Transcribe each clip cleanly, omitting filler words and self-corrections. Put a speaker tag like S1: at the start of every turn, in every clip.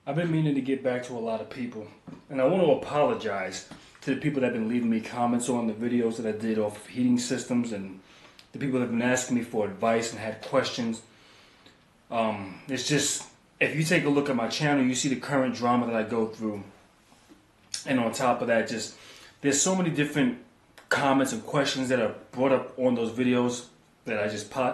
S1: I've been meaning to get back to a lot of people, and I want to apologize to the people that have been leaving me comments on the videos that I did off of heating systems, and the people that have been asking me for advice and had questions. It's just, if you take a look at my channel, you see the current drama that I go through, and on top of that, just there's so many different comments and questions that are brought up on those videos that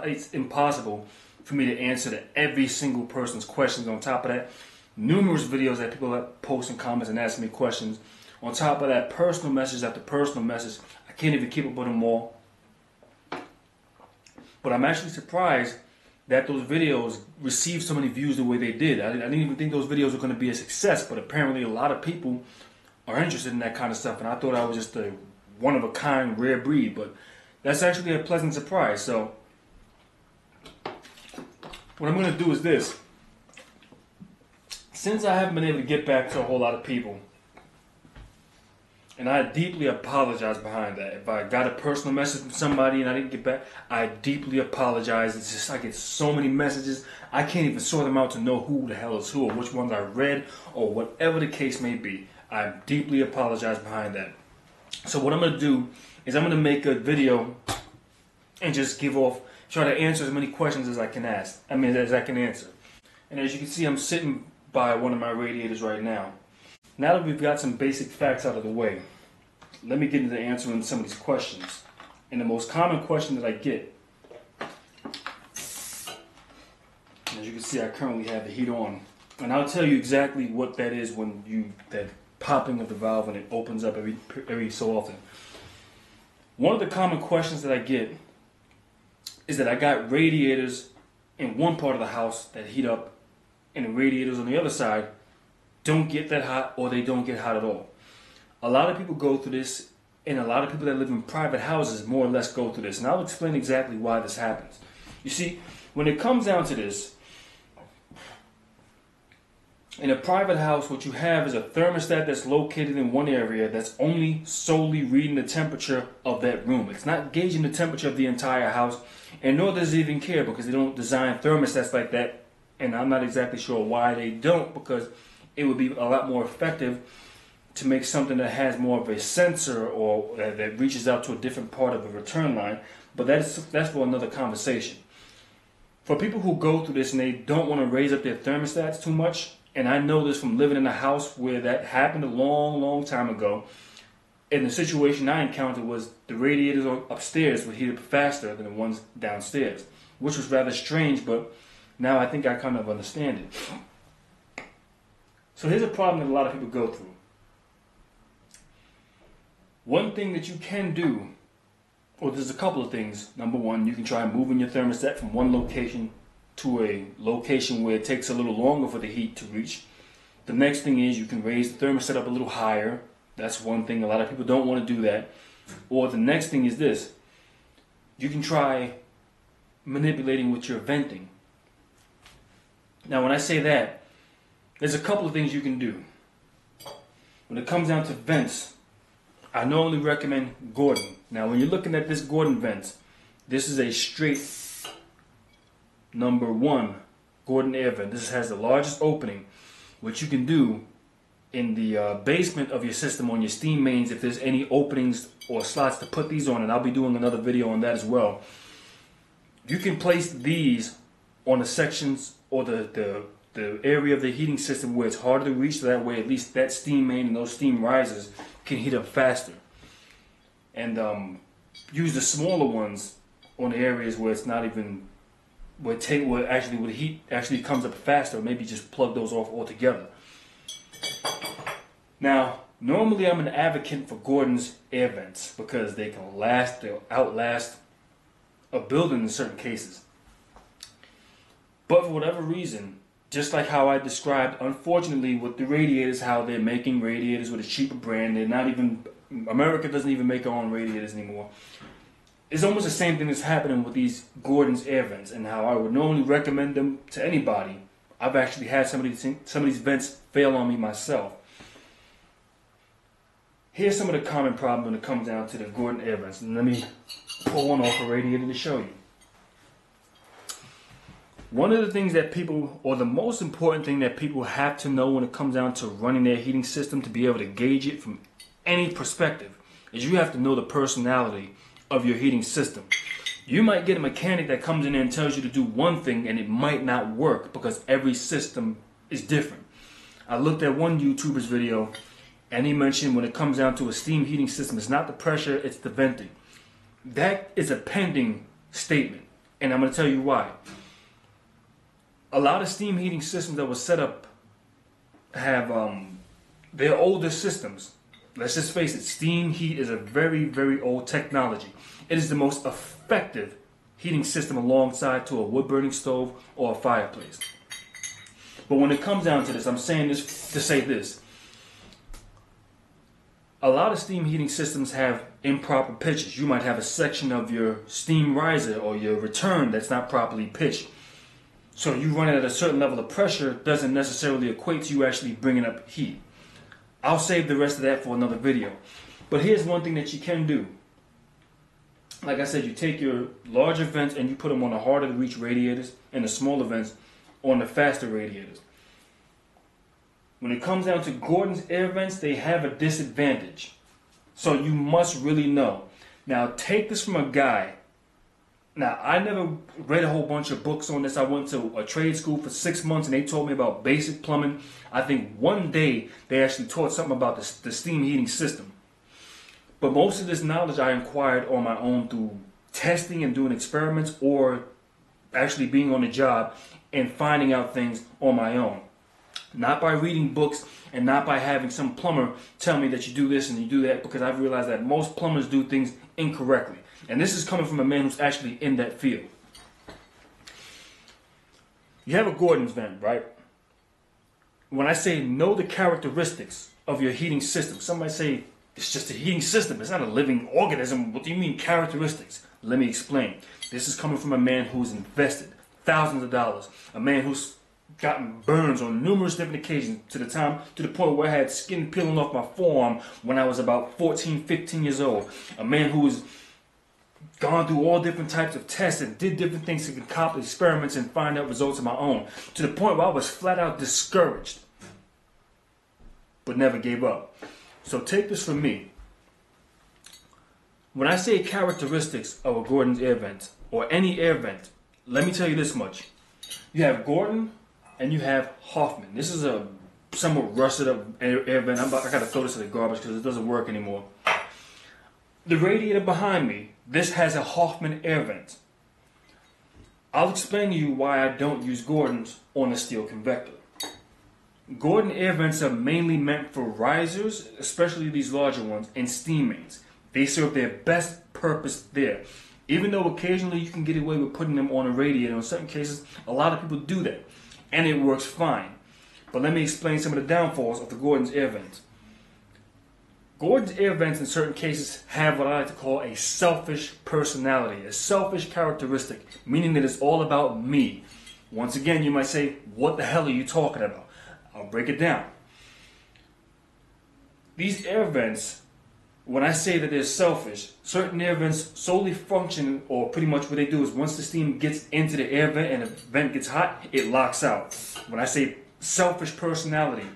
S1: it's impossible for me to answer to every single person's questions. On top of that, numerous videos that people have posting comments and asking me questions. On top of that, personal message after personal message. I can't even keep up with them all. But I'm actually surprised that those videos received so many views the way they did. I didn't even think those videos were going to be a success, but apparently a lot of people are interested in that kind of stuff, and I thought I was just a one-of-a-kind rare breed, but that's actually a pleasant surprise. So what I'm going to do is this. Since I haven't been able to get back to a whole lot of people, and I deeply apologize behind that. If I got a personal message from somebody and I didn't get back, I deeply apologize. It's just I get so many messages, I can't even sort them out to know who the hell is who or which ones I read or whatever the case may be. I deeply apologize behind that. So what I'm going to do is I'm going to make a video and just try to answer as many questions as I can as I can answer. And as you can see, I'm sitting by one of my radiators right now. Now that we've got some basic facts out of the way, let me get into answering some of these questions. And the most common question that I get, as you can see, I currently have the heat on. And I'll tell you exactly what that is when that popping of the valve when it opens up every so often. One of the common questions that I get is that I got radiators in one part of the house that heat up, and the radiators on the other side don't get that hot, or they don't get hot at all. A lot of people go through this, and a lot of people that live in private houses more or less go through this, and I'll explain exactly why this happens. You see, when it comes down to this, in a private house, what you have is a thermostat that's located in one area that's only solely reading the temperature of that room. It's not gauging the temperature of the entire house, and nor does it even care, because they don't design thermostats like that, and I'm not exactly sure why they don't, because it would be a lot more effective to make something that has more of a sensor or that reaches out to a different part of the return line, but that's for another conversation. For people who go through this and they don't want to raise up their thermostats too much, and I know this from living in a house where that happened a long time ago, and the situation I encountered was the radiators upstairs would heat up faster than the ones downstairs, which was rather strange, but now I think I kind of understand it. So here's a problem that a lot of people go through. One thing that you can do, or there's a couple of things. Number one, you can try moving your thermostat from one location to a location where it takes a little longer for the heat to reach. The next thing is you can raise the thermostat up a little higher. That's one thing. A lot of people don't want to do that. Or the next thing is this. You can try manipulating with your venting. Now when I say that, there's a couple of things you can do. When it comes down to vents, I normally recommend Gordon. Now when you're looking at this Gordon vent, this is a straight #1 Gordon air vent. This has the largest opening. What you can do in the basement of your system on your steam mains, if there's any openings or slots to put these on, and I'll be doing another video on that as well, you can place these on the sections or the area of the heating system where it's harder to reach, so that way at least that steam main and those steam risers can heat up faster. And use the smaller ones on the areas where it's not even where the heat actually comes up faster, or maybe just plug those off altogether. Now, normally I'm an advocate for Gordon's air vents because they'll outlast a building in certain cases. But for whatever reason, just like how I described, unfortunately, with the radiators, how they're making radiators with a cheaper brand, America doesn't even make their own radiators anymore. It's almost the same thing that's happening with these Gordon's air vents, and how I would normally recommend them to anybody. I've actually had some of these vents fail on me myself. Here's some of the common problems when it comes down to the Gordon air vents. And let me pull one off a radiator to show you. One of the things that people, or the most important thing that people have to know when it comes down to running their heating system to be able to gauge it from any perspective, is you have to know the personality of your heating system. You might get a mechanic that comes in there and tells you to do one thing and it might not work because every system is different. I looked at one YouTuber's video and he mentioned when it comes down to a steam heating system, it's not the pressure, it's the venting. That is a pending statement, and I'm going to tell you why. A lot of steam heating systems that were set up have they're older systems. Let's just face it, steam heat is a very, very old technology. It is the most effective heating system alongside to a wood-burning stove or a fireplace. But when it comes down to this, I'm saying this to say this. A lot of steam heating systems have improper pitches. You might have a section of your steam riser or your return that's not properly pitched. So you run it at a certain level of pressure doesn't necessarily equate to you actually bringing up heat. I'll save the rest of that for another video. But here's one thing that you can do. Like I said, you take your larger vents and you put them on the harder to reach radiators and the smaller vents on the faster radiators. When it comes down to Gordon's air vents, they have a disadvantage. So you must really know. Now take this from a guy. Now I never read a whole bunch of books on this. I went to a trade school for 6 months and they taught me about basic plumbing. I think one day they actually taught something about the steam heating system. But most of this knowledge I acquired on my own through testing and doing experiments or actually being on the job and finding out things on my own. Not by reading books and not by having some plumber tell me that you do this and you do that, because I've realized that most plumbers do things incorrectly. And this is coming from a man who's actually in that field. You have a Gordon's vent, right? When I say know the characteristics of your heating system, somebody say it's just a heating system. It's not a living organism. What do you mean characteristics? Let me explain. This is coming from a man who's invested thousands of dollars. A man who's gotten burns on numerous different occasions to the point where I had skin peeling off my forearm when I was about 14, 15 years old. A man who's gone through all different types of tests and did different things to accomplish experiments and find out results of my own. To the point where I was flat out discouraged, but never gave up. So take this from me. When I say characteristics of a Gordon's air vent or any air vent, let me tell you this much. You have Gordon and you have Hoffman. This is a somewhat rusted up air vent. I gotta throw this in the garbage because it doesn't work anymore. The radiator behind me, this has a Hoffman air vent. I'll explain to you why I don't use Gordon's on a steel convector. Gordon air vents are mainly meant for risers, especially these larger ones, and steam mains. They serve their best purpose there. Even though occasionally you can get away with putting them on a radiator, in certain cases, a lot of people do that. And it works fine. But let me explain some of the downfalls of the Gordon's air vents. Gordon's air vents in certain cases have what I like to call a selfish personality, a selfish characteristic, meaning that it's all about me. Once again, you might say, what the hell are you talking about? I'll break it down. These air vents, when I say that they're selfish, certain air vents solely function, or pretty much what they do is once the steam gets into the air vent and the vent gets hot, it locks out. When I say selfish personality,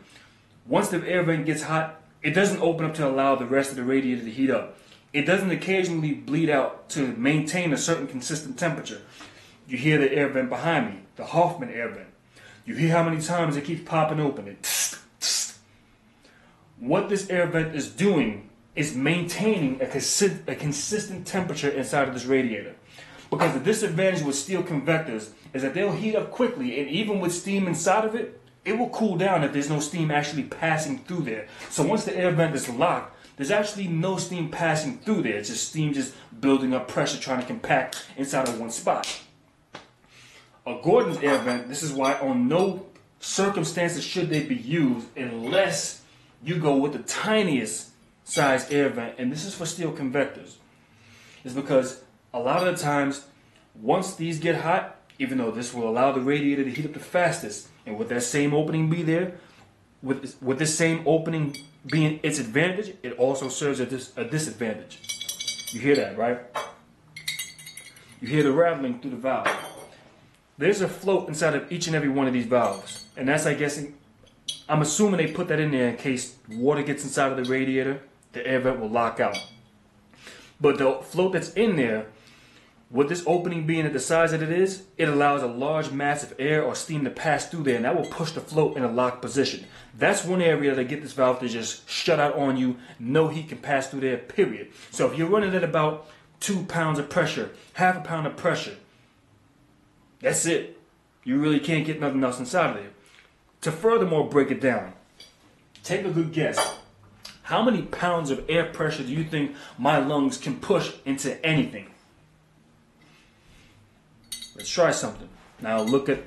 S1: once the air vent gets hot, it doesn't open up to allow the rest of the radiator to heat up. It doesn't occasionally bleed out to maintain a certain consistent temperature. You hear the air vent behind me, the Hoffman air vent. You hear how many times it keeps popping open. What this air vent is doing is maintaining a consistent temperature inside of this radiator. Because the disadvantage with steel convectors is that they'll heat up quickly, and even with steam inside of it, it will cool down if there's no steam actually passing through there. So once the air vent is locked, there's actually no steam passing through there. It's just steam just building up pressure, trying to compact inside of one spot. A Gordon's air vent, this is why on no circumstances should they be used unless you go with the tiniest size air vent, and this is for steel convectors. It's because a lot of the times, once these get hot, even though this will allow the radiator to heat up the fastest, and with that same opening be there, with this same opening being its advantage, it also serves a disadvantage. You hear that, right? You hear the rattling through the valve. there's a float inside of each and every one of these valves. And that's, I guess, I'm assuming they put that in there in case water gets inside of the radiator, the air vent will lock out. But the float that's in there, with this opening being at the size that it is, it allows a large mass of air or steam to pass through there, and that will push the float in a locked position. That's one area that get this valve to just shut out on you. No heat can pass through there, period. So if you're running at about 2 pounds of pressure, half a pound of pressure, that's it. You really can't get nothing else inside of there. To furthermore break it down, take a good guess. How many pounds of air pressure do you think my lungs can push into anything? Let's try something. Now look at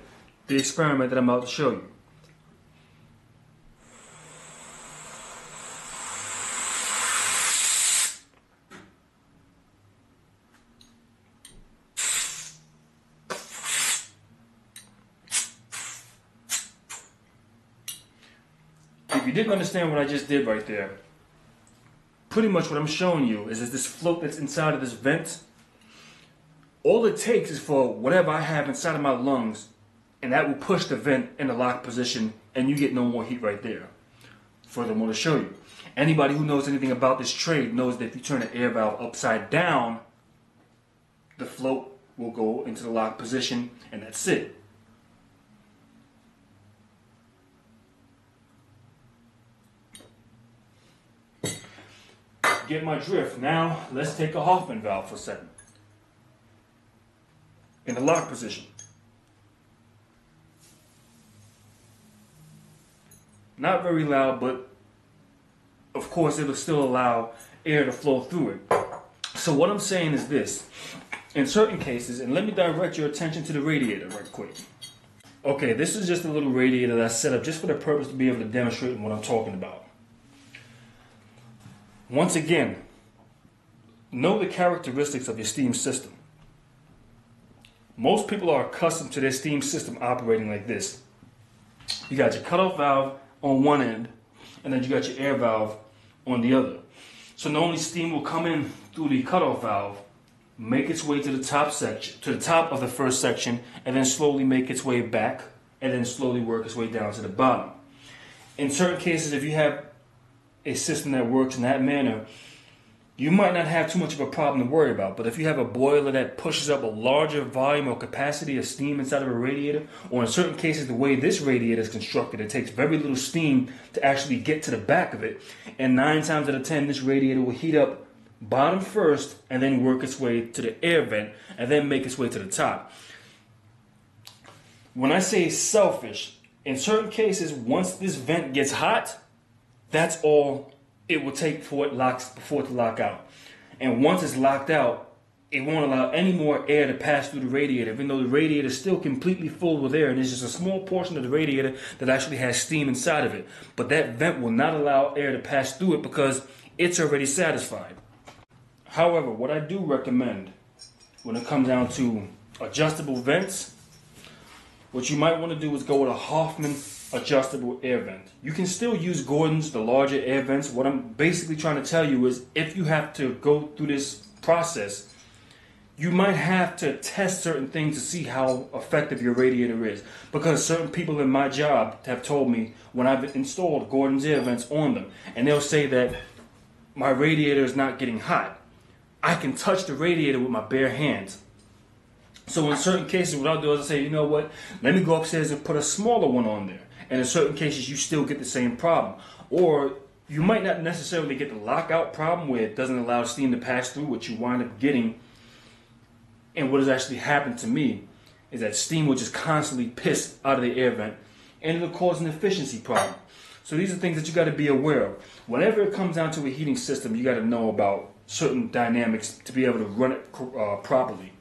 S1: the experiment that I'm about to show you. If you didn't understand what I just did right there, pretty much what I'm showing you is this float that's inside of this vent. All it takes is for whatever I have inside of my lungs, and that will push the vent in a locked position, and you get no more heat right there. Furthermore, to show you, anybody who knows anything about this trade knows that if you turn the air valve upside down, the float will go into the locked position, and that's it. Get my drift. Now, let's take a Hoffman valve for a second. In the lock position. Not very loud, but of course it'll still allow air to flow through it. So what I'm saying is this. In certain cases, and let me direct your attention to the radiator right quick. Okay, this is just a little radiator that I set up just for the purpose to be able to demonstrate what I'm talking about. Once again, know the characteristics of your steam system. Most people are accustomed to their steam system operating like this. You got your cutoff valve on one end, and then you got your air valve on the other. So normally steam will come in through the cutoff valve, make its way to the top section, to the top of the first section, and then slowly make its way back, and then slowly work its way down to the bottom. In certain cases, if you have a system that works in that manner, you might not have too much of a problem to worry about. But if you have a boiler that pushes up a larger volume or capacity of steam inside of a radiator, or in certain cases the way this radiator is constructed, it takes very little steam to actually get to the back of it, and 9 times out of 10 this radiator will heat up bottom first and then work its way to the air vent and then make its way to the top. When I say selfish, in certain cases, once this vent gets hot, that's all it will take for it to lock out. And once it's locked out, it won't allow any more air to pass through the radiator, even though the radiator is still completely full with air, and there's just a small portion of the radiator that actually has steam inside of it. But that vent will not allow air to pass through it because it's already satisfied. However, what I do recommend when it comes down to adjustable vents, what you might want to do is go with a Hoffman adjustable air vent. You can still use Gordon's, the larger air vents. What I'm basically trying to tell you is if you have to go through this process, you might have to test certain things to see how effective your radiator is. Because certain people in my job have told me when I've installed Gordon's air vents on them, and they'll say that my radiator is not getting hot. I can touch the radiator with my bare hands. So in certain cases, what I'll do is I'll say, you know what, let me go upstairs and put a smaller one on there. And in certain cases, you still get the same problem. Or you might not necessarily get the lockout problem where it doesn't allow steam to pass through. What you wind up getting, and what has actually happened to me, is that steam will just constantly piss out of the air vent, and it'll cause an efficiency problem. So these are things that you got to be aware of. Whenever it comes down to a heating system, you got to know about certain dynamics to be able to run it properly.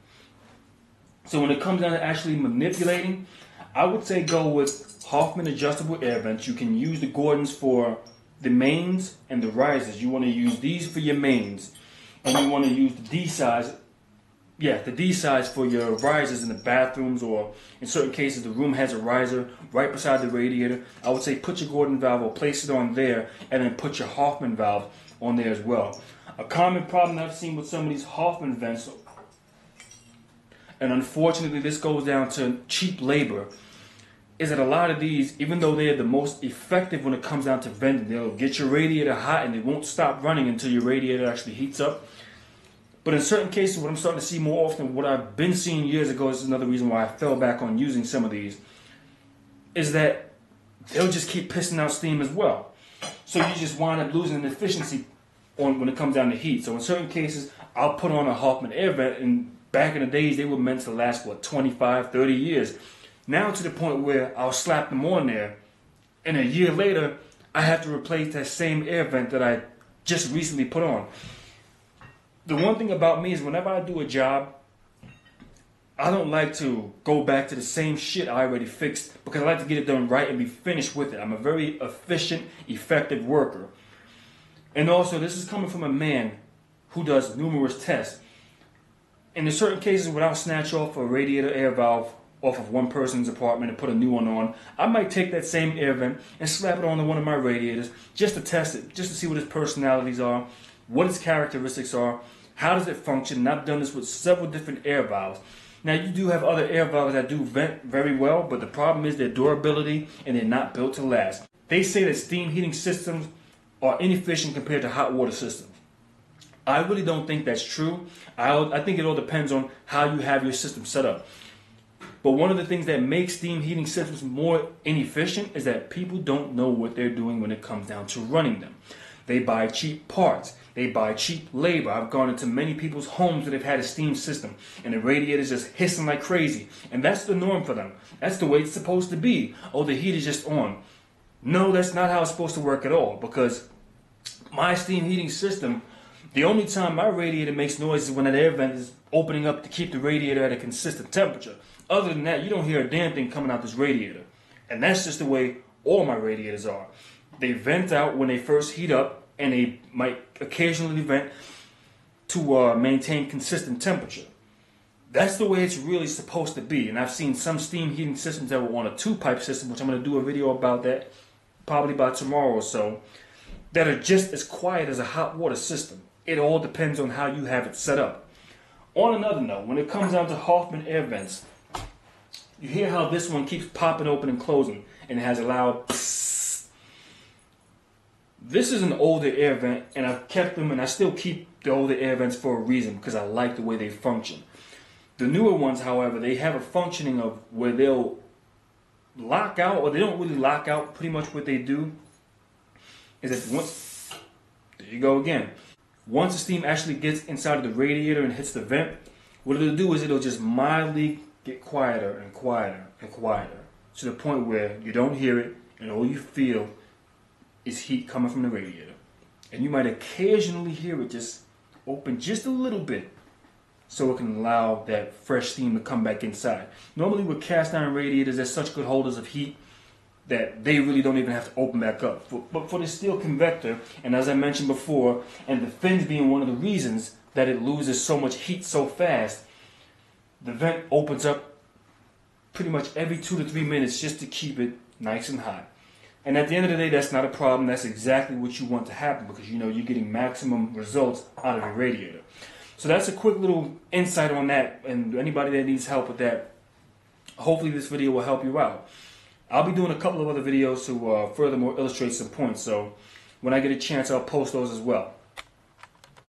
S1: So when it comes down to actually manipulating, I would say go with Hoffman adjustable air vents. You can use the Gordons for the mains and the risers. You want to use these for your mains, and you want to use the D size. Yeah, the D size for your risers in the bathrooms, or in certain cases the room has a riser right beside the radiator. I would say put your Gordon valve or place it on there, and then put your Hoffman valve on there as well. A common problem that I've seen with some of these Hoffman vents and unfortunately this goes down to cheap labor, is that a lot of these, even though they're the most effective when it comes down to venting, they'll get your radiator hot and it won't stop running until your radiator actually heats up. But in certain cases, what I'm starting to see more often, what I've been seeing years ago, is another reason why I fell back on using some of these, is that they'll just keep pissing out steam as well. So you just wind up losing an efficiency when it comes down to heat. So in certain cases, I'll put on a Hoffman air vent, and back in the days, they were meant to last, 25, 30 years. Now to the point where I'll slap them on there, and a year later, I have to replace that same air vent that I just recently put on. The one thing about me is whenever I do a job, I don't like to go back to the same shit I already fixed, because I like to get it done right and be finished with it. I'm a very efficient, effective worker. And also, this is coming from a man who does numerous tests. And in certain cases, when I'll snatch off a radiator air valve off of one person's apartment and put a new one on, I might take that same air vent and slap it onto one of my radiators just to test it, just to see what its personalities are, what its characteristics are, how does it function. And I've done this with several different air valves. Now, you do have other air valves that do vent very well, but the problem is their durability and they're not built to last. They say that steam heating systems are inefficient compared to hot water systems. I really don't think that's true. I think it all depends on how you have your system set up. But one of the things that makes steam heating systems more inefficient is that people don't know what they're doing when it comes down to running them. They buy cheap parts. They buy cheap labor. I've gone into many people's homes that have had a steam system, and the radiator's just hissing like crazy. And that's the norm for them. That's the way it's supposed to be. Oh, the heat is just on. No, that's not how it's supposed to work at all, because my steam heating system, the only time my radiator makes noise is when that air vent is opening up to keep the radiator at a consistent temperature. Other than that, you don't hear a damn thing coming out this radiator. And that's just the way all my radiators are. They vent out when they first heat up, and they might occasionally vent to maintain consistent temperature. That's the way it's really supposed to be. And I've seen some steam heating systems that were on a two-pipe system, which I'm going to do a video about that probably by tomorrow or so, that are just as quiet as a hot water system. It all depends on how you have it set up. On another note, when it comes down to Hoffman air vents, you hear how this one keeps popping open and closing, and it has a loud psst. This is an older air vent, and I've kept them, and I still keep the older air vents for a reason, because I like the way they function. The newer ones, however, they have a functioning of where they'll lock out, or they don't really lock out. Pretty much what they do is that once, there you go again, once the steam actually gets inside of the radiator and hits the vent, what it'll do is it'll just mildly get quieter and quieter and quieter, to the point where you don't hear it, and all you feel is heat coming from the radiator. And you might occasionally hear it just open just a little bit, so it can allow that fresh steam to come back inside. Normally with cast iron radiators, they're such good holders of heat that they really don't even have to open back up. But for the steel convector, and as I mentioned before, and the fins being one of the reasons that it loses so much heat so fast, the vent opens up pretty much every 2 to 3 minutes just to keep it nice and hot. And at the end of the day, that's not a problem. That's exactly what you want to happen, because you know you're getting maximum results out of your radiator. So that's a quick little insight on that, and anybody that needs help with that, hopefully this video will help you out. I'll be doing a couple of other videos to furthermore illustrate some points, so when I get a chance, I'll post those as well.